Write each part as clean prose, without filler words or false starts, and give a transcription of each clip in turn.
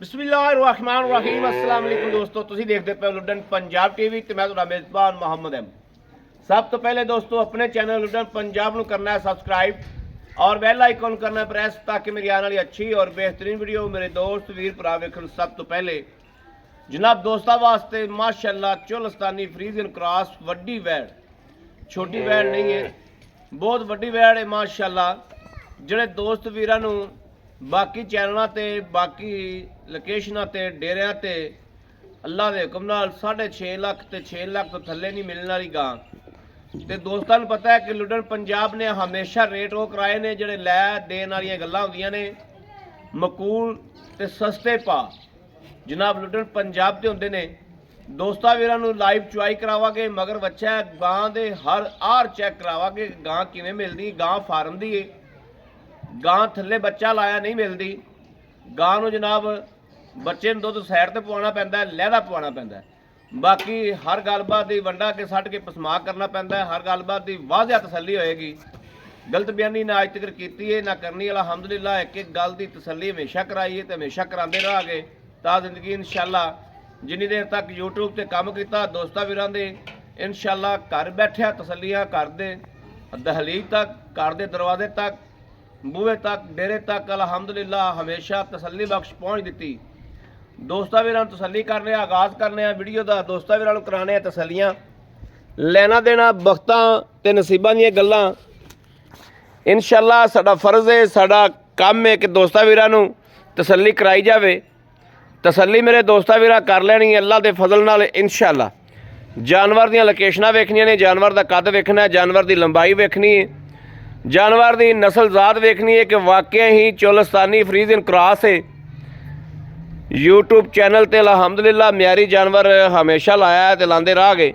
बिस्मिल्लाहिर्रहमानिर्रहीम अस्सलाम वालेकुम दोस्तों, तुसीं देखते पे लुडन पंजाब टीवी ते मैं तुहाडा मेज़बान मुहम्मद अहमद। सब तो पहले दोस्तों अपने चैनल लुडन पंजाब नूं करना है सबसक्राइब और बेल आइकन करना है प्रेस ताकि मेरी आने वाली अच्छी और बेहतरीन वीडियो मेरे दोस्त वीर भरा वेखण। सब तो पहले जनाब दोस्तों वास्ते माशाअल्लाह चोलस्तानी फ्रीजियन क्रॉस वड्डी वैड़, छोटी वैड़ नहीं है, बहुत वड्डी वैड़ है माशाअल्लाह। जिहड़े दोस्त वीरां नूं बाकी चैनलों ते बाकी लोकेशनां ते डेरियां ते अल्लाह के हुक्म नाल 6.5 लाख ते 6 लाख तो थल्ले नहीं मिलने वाली गां ते दोस्तों नूं पता है कि लुडन पंजाब ने हमेशा रेट वो कराए ने जिहड़े लै देन वालियां गल्लां हुंदियां ने, मकूल ते सस्ते पा जनाब लुडन पंजाब ते हुंदे ने। दोस्तां वीरां नूं लाइव चुआई करावांगे, मगर बच्चा गां दे हर आर चैक करावांगे गां किवें मिलदी। गां फार्म दी है, गां थल्ले बच्चा लाया नहीं मिलती। गां नूं जनाब बच्चे नूं दुध सैर ते पवाना पैंदा है, लहदा पवाना पैंदा है। बाकी हर गलबात की वंडा के सट के पसमा करना पैंदा है, हर गलबात की वाज़िया तसल्ली होएगी। गलत बयानी ना अज तक की है ना करनी। अलहमदुलिल्लाह एक एक गल की तसल्ली हमेशा कराई है तो हमेशा कराते रहांगे ता जिंदगी इंशाअल्लाह जिन्नी देर तक यूट्यूब ते काम किया दोस्तां वीरां दे इंशाअल्लाह घर बैठिया तसल्लियां घर दे दहलीज तक, घर दे दरवाजे तक, बूहे तक, डेरे तक अलहमदुलिल्लाह हमेशा तसल्ली बख्श पहुँच दी। दोस्तां वीरां तसल्ली करने आगाज़ करने वीडियो का दोस्तां वीरां कराने तसल्लियां लेना देना बख्तां ते नसीबां दीयां गल्लां इंशाअल्लाह साडा फर्ज है, साडा काम है कि दोस्तां वीरां नूं तसल्ली कराई जाए। तसल्ली मेरे दोस्तां वीरां कर लैनी है अल्लाह के फजल नाल इंशाअल्लाह। जानवर दीयां लोकेशनां वेखनियां ने, जानवर का कद वेखना है, जानवर की लंबाई वेखनी है, जानवर की नस्ल जात वेखनी है कि वाकई ही चोलस्तानी फ्रीजियन क्रॉस है। यूट्यूब चैनल ते अलहमदुलिल्लाह म्यारी जानवर हमेशा लाया है तो लाते रह गए।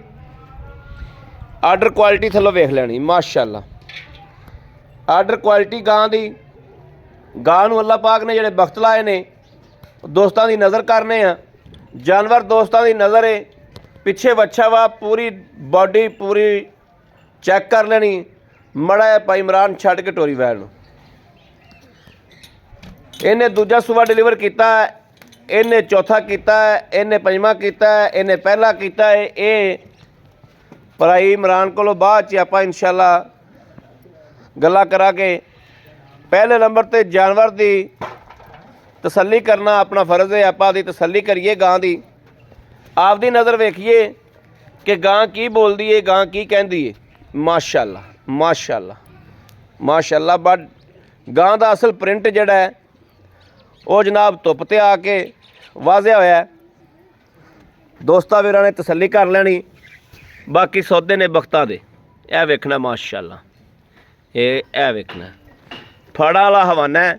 आर्डर क्वालिटी थल्लों वेख लैनी माशाअल्लाह। आर्डर क्वालिटी गां दी, गां नूं अल्लाह पाक ने जिहड़े बख्त लाए ने दोस्तां दी नज़र करने आ। जानवर दोस्तां दी नज़र है, पिछे बच्चा वा पूरी बॉडी पूरी चैक कर लेनी। मड़ा है भाई इमरान छड़ के टोरी वैल नूं इन्हें दूजा सूबा डिलीवर किया, इन्हें चौथा किया, इन्हें पंजवां किया, इन्हें पहला किया है। ये भाई इमरान को बाद च आपां इंशाअल्लाह गल्लां करांगे। पहले नंबर ते जानवर की तसल्ली करना अपना फर्ज है, आपां दी तसल्ली करिए गां दी। आपदी नज़र वेखिए कि गां की बोलदी है, गां की कहंदी है। माशाअल्लाह माशाअल्लाह माशाअल्लाह। बट गां दा असल प्रिंट जिहड़ा है वो जनाब धुप ते आके वाजिया होया है। दोस्तां वीरां ने तसल्ली कर लैनी। बाकी सौदे ने बख्तां दे ए वेखना माशाअल्लाह, ए वेखना फड़ा वाला हवाना है,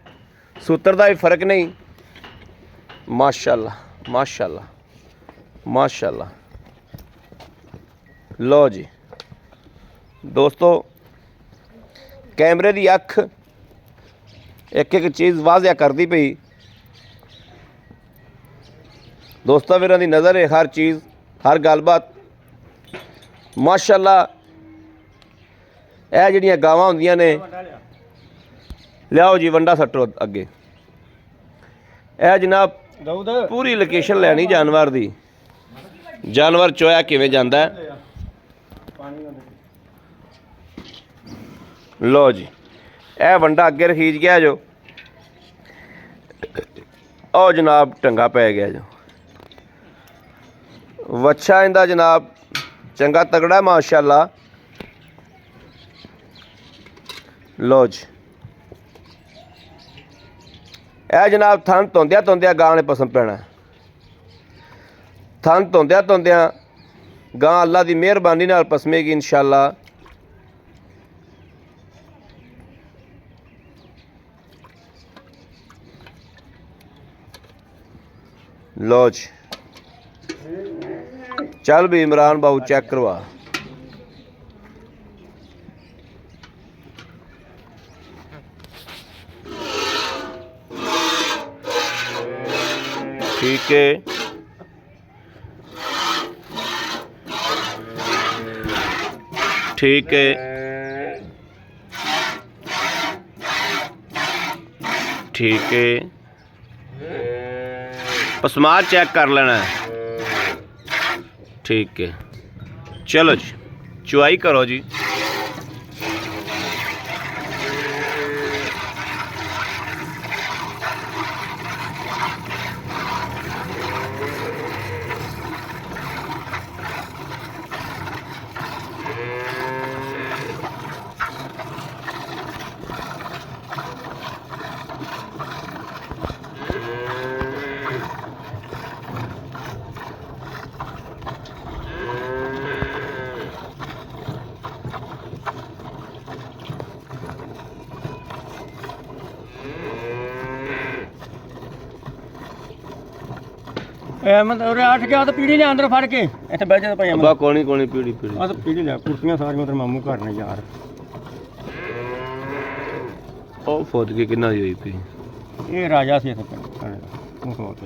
सूत्र का भी फर्क नहीं। माशाअल्लाह माशाअल्लाह माशाअल्लाह। लो जी दोस्तों कैमरे की अख एक एक चीज़ वाजिया करती पई। दोस्तों वीरां दी नज़र है हर चीज़ हर गलबात माशाअल्लाह। यह जिहड़ियां गावां हुंदियां ने लियाओ जी वंडा सट्टो अगे। यह जनाब पूरी लोकेशन लैनी जानवर की, जानवर चोया किवें जांदा है। लो जी यह वंडा अगे रखीज गया जो, ओ जनाब टंगा पै गया जो। वच्छा इंदा जनाब चंगा तगड़ा माशाअल्लाह। लो जी यह जनाब थन धोंदिया धोंदिया गां ने पसंद पैना। थन धोंदिया धोंदिया गां अल्लाह की मेहरबानी नाल पसमेगी इंशाअल्लाह। लो जी चल भी इमरान बाबू चेक करवा। ठीक है ठीक है ठीक है पसमार चेक कर लेना है। ठीक है, चलो जी चुआई करो जी। मतलब आठ गया तो पीढ़ी लिया अंदर फड़ के इतने बह जाता भाई बा कोनी कोनी पीड़ी पीड़ी तो पीढ़ी लिया कुर्सियां सारियां उधर मामू घर ने यार ओ फौज की किन्ना दी हुई पी ये राजा से वो होते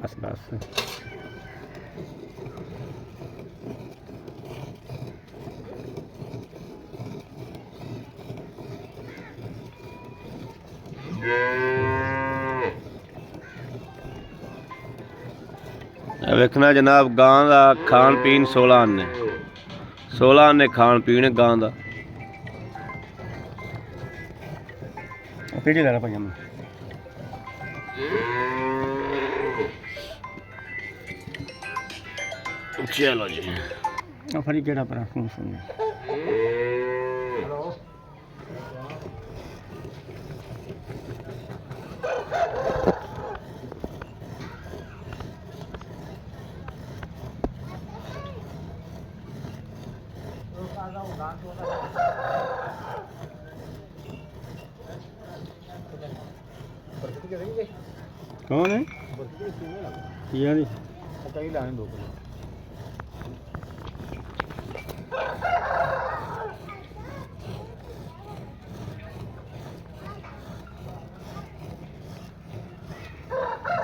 बस बस वेखना जनाब गां का खान पीन 16 आने 16 आने खान पीन गां का। पीढ़ी ला भाई चलो जी फरी केड़ा पर सुन कौन है यार कई लाने 2 किलो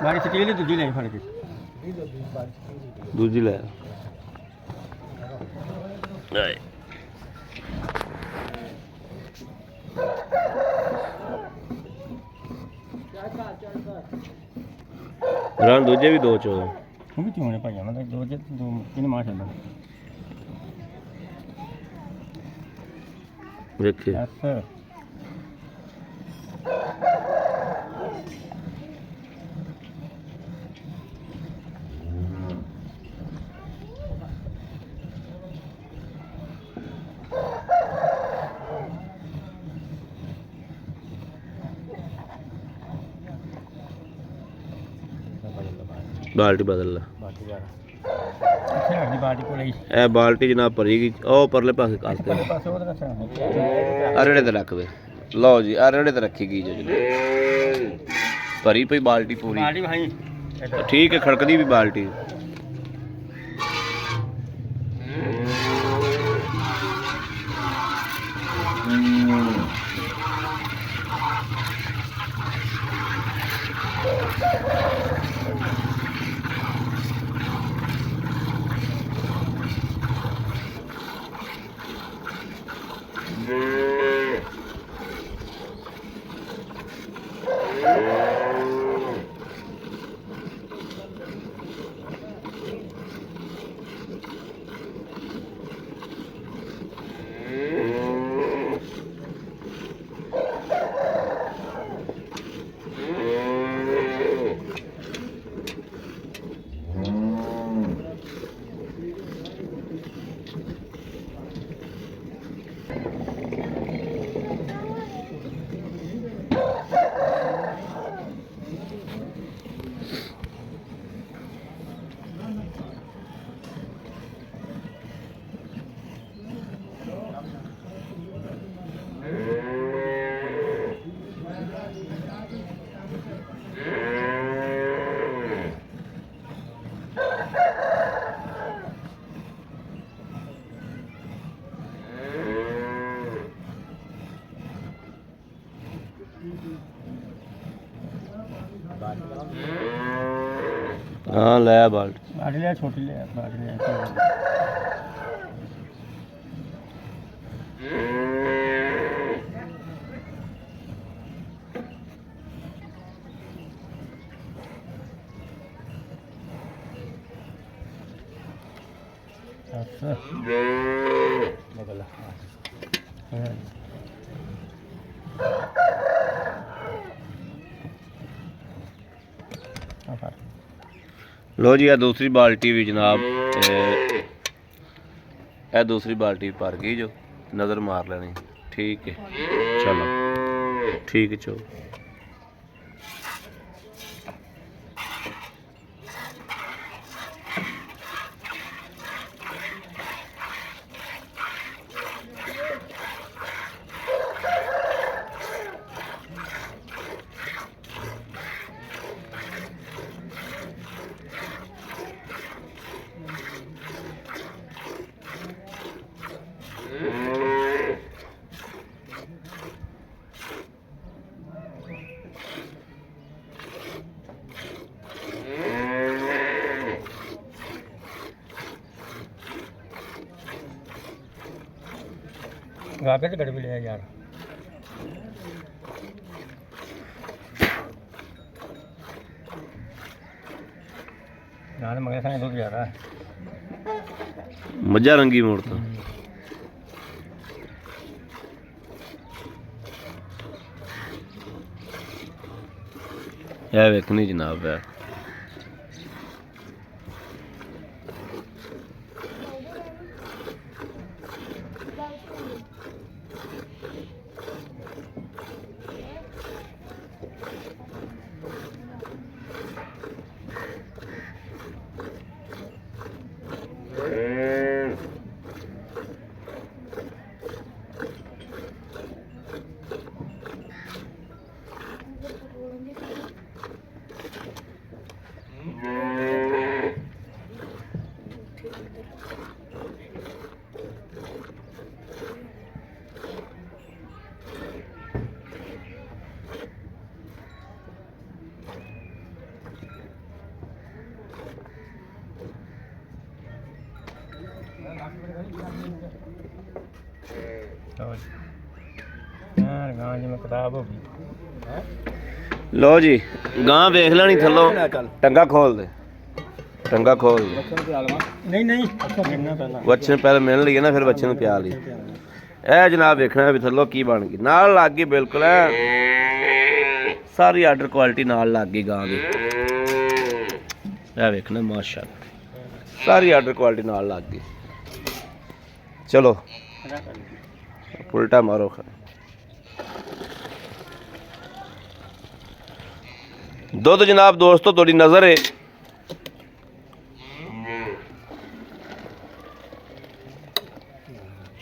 बारी स्टील ही दूजी ले फड़ के दूजी ले रण दूजे भी 2 चो वो भी क्यों है भाई मतलब 2 तीन मार चल देखिए अच्छा बाल्टी बदल ला अच्छा बाल्टी को ਲਈ ए बाल्टी जनाब भरी गई ओ परले पासे करते पासे ਉਹਦੇ ਨਾਲ अरेड़े ते रख दे लो जी अरेड़े ते रखी गई जो जनाब भरी पई बाल्टी पूरी बाल्टी भाई ठीक है खड़कदी भी बाल्टी हाँ लाया बाल्टी बाल्टी ले छोटी ले बाल्टी ले अच्छा बगल लो जी यह दूसरी बाल्टी भी जनाब यह दूसरी बाल्टी भर गई जो नज़र मार लेनी ठीक है चलो ठीक है चलो वाकई तो गड़बड़ी है यार नाले मगर संग दूध जा रहा है मजा रंगी मोड़ तो यह वेखनी जनाब है गां जी में किताब होगी लो जी गां वेख लेनी थल्लों टंगा खोल दे टंगा खोल दे नहीं नहीं अच्छा गिनना पहला बच्चे पहले मिल लिए ना फिर बच्चे प्या ली ए जनाब वेखना भी थल्लों की बन गई नाल लग गई बिल्कुल सारी आर्डर क्वालिटी नाल लग गई गां दी ए वेखना माशाअल्लाह सारी आर्डर क्वालिटी नाल लग गई चलो उल्टा मारो दुध जनाब दोस्तों थोड़ी नज़र है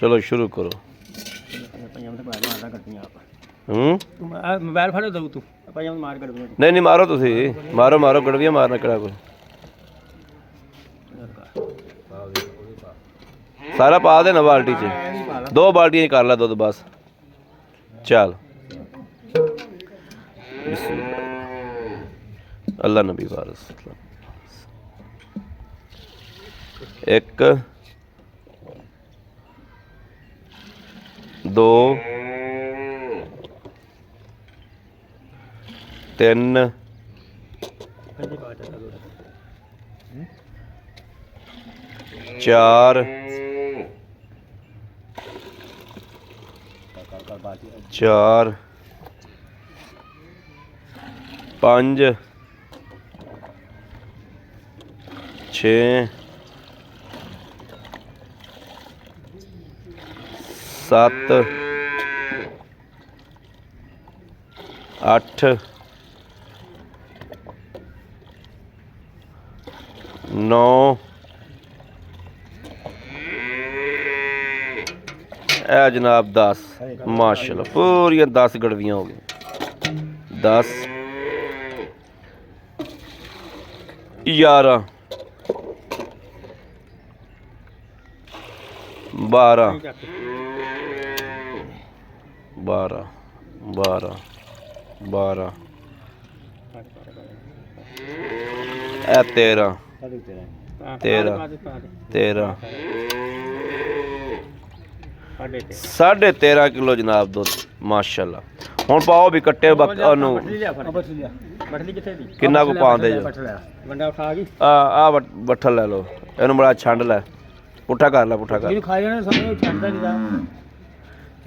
चलो शुरू करो मोबाइल फड़ो दो तू मार कर नहीं नहीं मारो तुसी मारो मारो गड़विया मारना कड़ा कोई सारा पा देना बाल्टी च 2 बाल्टियां कर ला दुध बस चल अल्लाह नबी वारस 1 2 3 4 4 5 6 7 8 9 ए जनाब 10 माशाल्लाह पूरी 10 गड़वियाँ हो गई 10 11 12 12 12 12 ਇਹ 13 13 13 13.5 ਕਿਲੋ ਜਨਾਬ ਦੁੱਧ ਮਾਸ਼ਾਅੱਲਾ। ਹੁਣ ਪਾਓ ਵੀ ਕੱਟੇ ਉਹਨੂੰ ਕਿੰਨਾ ਕੁ ਪਾਉਂਦੇ ਜੋ ਆ ਬੱਠਲ ਲੈ ਲਓ ਇਹਨੂੰ ਬੜਾ ਛੰਡ ਲੈ ਪੁੱਠਾ ਕਰ ਲੈ ਪੁੱਠਾ ਕਰ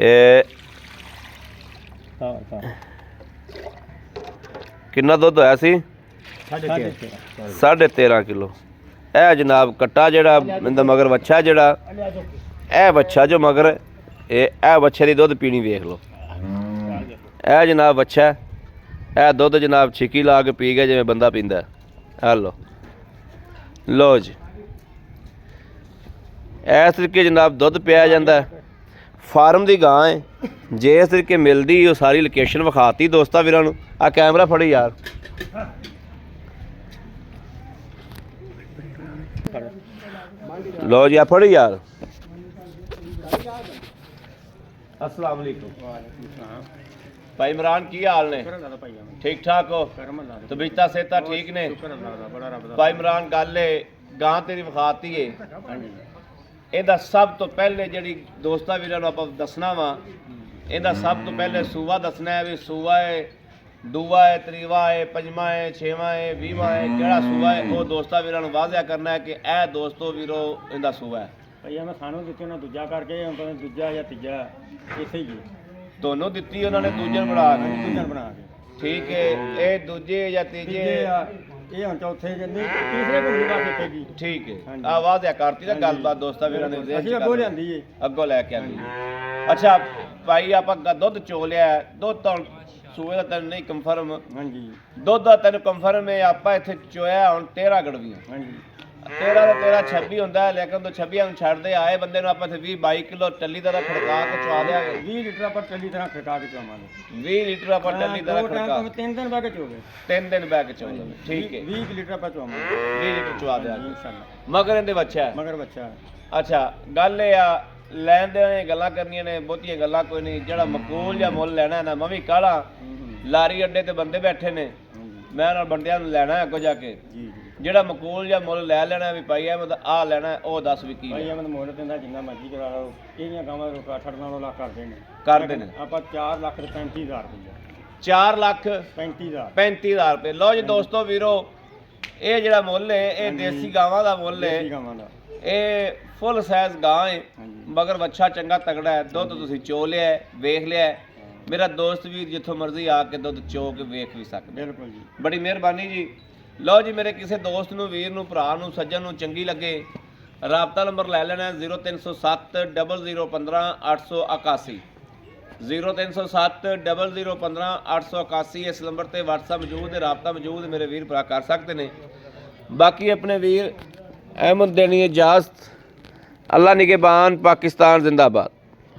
ਇਹ ਕਿੰਨਾ ਦੁੱਧ ਹੋਇਆ ਸੀ 13.5 ਕਿਲੋ। ਇਹ ਜਨਾਬ ਕੱਟਾ ਜਿਹੜਾ ਇਹਦਾ ਮਗਰ ਵੱਛਾ ਜਿਹੜਾ ਇਹ ਵੱਛਾ ਜੋ ਮਗਰ ਇਹ ਵੱਛੇ ਦੀ ਦੁੱਧ ਪੀਣੀ ਵੇਖ ਲਓ। ਇਹ ਜਨਾਬ ਵੱਛਾ ਇਹ ਦੁੱਧ ਜਨਾਬ ਛਿੱਕੀ ਲਾ ਕੇ ਪੀ ਗਿਆ ਜਿਵੇਂ ਬੰਦਾ ਪੀਂਦਾ। ਆ ਲਓ ਜੀ ਇਸ ਤਰੀਕੇ ਜਨਾਬ ਦੁੱਧ ਪਿਆ ਜਾਂਦਾ। ਫਾਰਮ ਦੀ ਗਾਂ ਹੈ ਜੇ ਇਸ ਤਰੀਕੇ ਮਿਲਦੀ ਉਹ ਸਾਰੀ ਲੋਕੇਸ਼ਨ ਵਿਖਾਤੀ ਦੋਸਤਾਂ ਵੀਰਾਂ ਨੂੰ। ਆ ਕੈਮਰਾ ਫੜੀ ਯਾਰ ਲਓ ਜੀ ਆ ਫੜੀ ਯਾਰ। अस्सलाम वालेकुम भाई इमरान की हाल ने ठीक ठाक हो तबीयत सेहत ठीक ने भाई इमरान गल गां तेरी विखाती है ਇਹਦਾ ਸਭ ਤੋਂ ਪਹਿਲੇ ਜਿਹੜੀ ਦੋਸਤਾਂ ਵੀਰਾਂ ਨੂੰ ਆਪਾਂ ਦੱਸਣਾ ਵਾ ਇਹਦਾ ਸਭ ਤੋਂ ਪਹਿਲੇ ਸੂਆ ਦੱਸਣਾ ਹੈ ਵੀ ਸੂਆ ਹੈ ਦੂਆ ਹੈ ਤਰੀਵਾ ਹੈ ਪੰਜਵਾਂ ਹੈ ਛੇਵਾਂ ਹੈ 20ਵਾਂ ਹੈ ਕਿਹੜਾ ਸੂਆ ਹੈ ਉਹ ਦੋਸਤਾਂ ਵੀਰਾਂ ਨੂੰ ਵਾਜ਼ਿਆ ਕਰਨਾ ਹੈ ਕਿ ਇਹ ਦੋਸਤੋ ਵੀਰੋ ਇਹਦਾ ਸੂਆ ਹੈ। ਭਈਆ ਮੈਂ ਸਾਨੂੰ ਦਿੱਤੀ ਉਹਨਾਂ ਦੂਜਾ ਕਰਕੇ ਹੁਣ ਤਾਂ ਦੂਜਾ ਜਾਂ ਤੀਜਾ ਇੱਥੇ ਹੀ ਦੋਨੋਂ ਦਿੱਤੀ ਉਹਨਾਂ ਨੇ ਦੂਜਨ ਬਣਾ ਕੇ ਠੀਕ ਹੈ। ਇਹ ਦੂਜੇ ਜਾਂ ਤੀਜੇ ਇਹ ਹੁਣ ਚੌਥੇ ਜੰਨੇ ਤੀਸਰੇ ਮਹੀਨੇ ਬਾਅਦ ਇੱਥੇਗੀ ਠੀਕ ਹੈ। ਆ ਵਾਜ਼ਿਆ ਕਰਤੀ ਨਾ ਗੱਲਬਾਤ ਦੋਸਤਾਂ ਵੀਰਾਂ ਨੇ ਅਸੀਂ ਅੱਗੋਂ ਲਿਆਂਦੀ ਏ ਅੱਗੋਂ ਲੈ ਕੇ ਆਂਦੀ। ਅੱਛਾ ਭਾਈ ਆਪਾਂ ਦੁੱਧ ਚੋ ਲਿਆ ਦੁੱਧ ਤਾਂ ਸੂਏ ਦਾ ਤੈਨੂੰ ਨਹੀਂ ਕੰਫਰਮ ਹਾਂਜੀ ਦੁੱਧ ਦਾ ਤੈਨੂੰ ਕੰਫਰਮ ਹੈ ਆਪਾਂ ਇੱਥੇ ਚੋਇਆ ਹੁਣ 13 ਗੜਵੀਆਂ ਹਾਂਜੀ 13 ਦਾ 26 ਹੁੰਦਾ ਹੈ ਲੇਕਿਨ ਤੋਂ 26 ਨੂੰ ਛੱਡਦੇ ਆਏ ਬੰਦੇ ਨੂੰ ਆਪਾਂ ਇੱਥੇ 20-22 ਕਿਲੋ ਟੱਲੀ ਦਾ ਖੜਕਾ ਕੇ ਚਵਾ ਦਿਆਂਗੇ 20 ਲੀਟਰ ਆਪਾਂ ਟੱਲੀ ਤਰ੍ਹਾਂ ਖੜਕਾ ਕੇ ਚਵਾਵਾਂਗੇ 20 ਲੀਟਰ ਆਪਾਂ ਟੱਲੀ ਦਾ ਖੜਕਾ 3 ਦਿਨ ਬਾਅਦ ਚੋਗੇ 3 ਦਿਨ ਬਾਅਦ ਚੋਗੇ ਠੀਕ ਹੈ 20 ਲੀਟਰ ਆਪਾਂ ਚਵਾਵਾਂਗੇ 20 ਲੀਟਰ ਚਵਾ ਦਿਆਂਗੇ ਇਨਸ਼ਾਅੱਲਾ। ਮਗਰ ਇਹਦੇ ਬੱਚਾ ਮਗਰ ਬੱਚਾ ਅੱਛਾ ਗੱਲ ਇਹ ਆ ਲੈਣ ਦੇ ਗੱਲਾਂ ਕਰਨੀਆਂ ਨੇ ਬਹੁਤੀਆਂ ਗੱਲਾਂ ਕੋਈ ਨਹੀਂ। ਜਿਹੜਾ ਮਕੂਲ ਜਾਂ ਮੁੱਲ ਲੈਣਾ ਨਾ ਮੈਂ ਵੀ ਕਾਲਾ ਲਾਰੀ ਅੱਡੇ ਤੇ ਬੰਦੇ ਬੈਠੇ ਨੇ ਮੈਂ ਨਾਲ ਬੰਦਿਆਂ ਨੂੰ ਲੈਣਾ ਅੱਗੋਂ ਜਾ ਕੇ ਜਿਹੜਾ ਮਕੂਲ ਜਾਂ ਮੁੱਲ ਲੈ ਲੈਣਾ ਵੀ ਭਾਈ ਅਹਿਮਦ ਆ ਲੈਣਾ ਉਹ ਦੱਸ ਵੀ ਕੀ ਭਾਈ ਅਹਿਮਦ ਮੁੱਲ ਦਿੰਦਾ ਜਿੰਨਾ ਮਰਜ਼ੀ ਕਰਾ ਲਓ ਇਹਦੀਆਂ ਗਾਵਾਂ ਦੇ 8-9 ਲੱਖ ਕਰਦੇ ਨੇ ਆਪਾਂ 4 ਲੱਖ ਤੇ 35,000 ਰੁਪਏ 4 ਲੱਖ 35,000 ਰੁਪਏ। ਲਓ ਜੀ ਦੋਸਤੋ ਵੀਰੋ ਇਹ ਜਿਹੜਾ ਮੁੱਲ ਹੈ ਇਹ ਦੇਸੀ ਗਾਵਾਂ ਦਾ ਮੁੱਲ ਹੈ ਇਹ ਫੁੱਲ ਸਾਈਜ਼ ਗਾਂ ਹੈ ਮਗਰ ਵੱਛਾ ਚੰਗਾ ਤਗੜਾ ਹੈ। ਦੁੱਧ ਤੁਸੀਂ ਚੋ ਲਿਆ ਵੇਖ ਲਿਆ ਮੇਰਾ ਦੋਸਤ ਵੀਰ ਜਿੱਥੋਂ ਮਰਜ਼ੀ ਆ ਕੇ ਦੁੱਧ ਚੋ ਕੇ ਵੇਖ ਵੀ ਸਕਦਾ। ਬਿਲਕੁਲ ਜੀ ਬੜੀ ਮਿਹਰਬਾਨੀ ਜੀ। ਲਓ ਜੀ ਮੇਰੇ ਕਿਸੇ ਦੋਸਤ ਨੂੰ ਵੀਰ ਨੂੰ ਭਰਾ ਨੂੰ ਸੱਜਣ ਨੂੰ ਚੰਗੀ ਲੱਗੇ ਰਾਬਤਾ ਨੰਬਰ ਲੈ ਲੈਣਾ 0307 0015 881 0307 0015 881 ਇਸ ਨੰਬਰ ਤੇ WhatsApp ਮੌਜੂਦ ਹੈ ਰਾਬਤਾ ਮੌਜੂਦ ਮੇਰੇ ਵੀਰ ਭਰਾ ਕਰ ਸਕਦੇ ਨੇ। ਬਾਕੀ ਆਪਣੇ ਵੀਰ अहमद देनी इजाज़त अल्लाह निगहबान पाकिस्तान जिंदाबाद।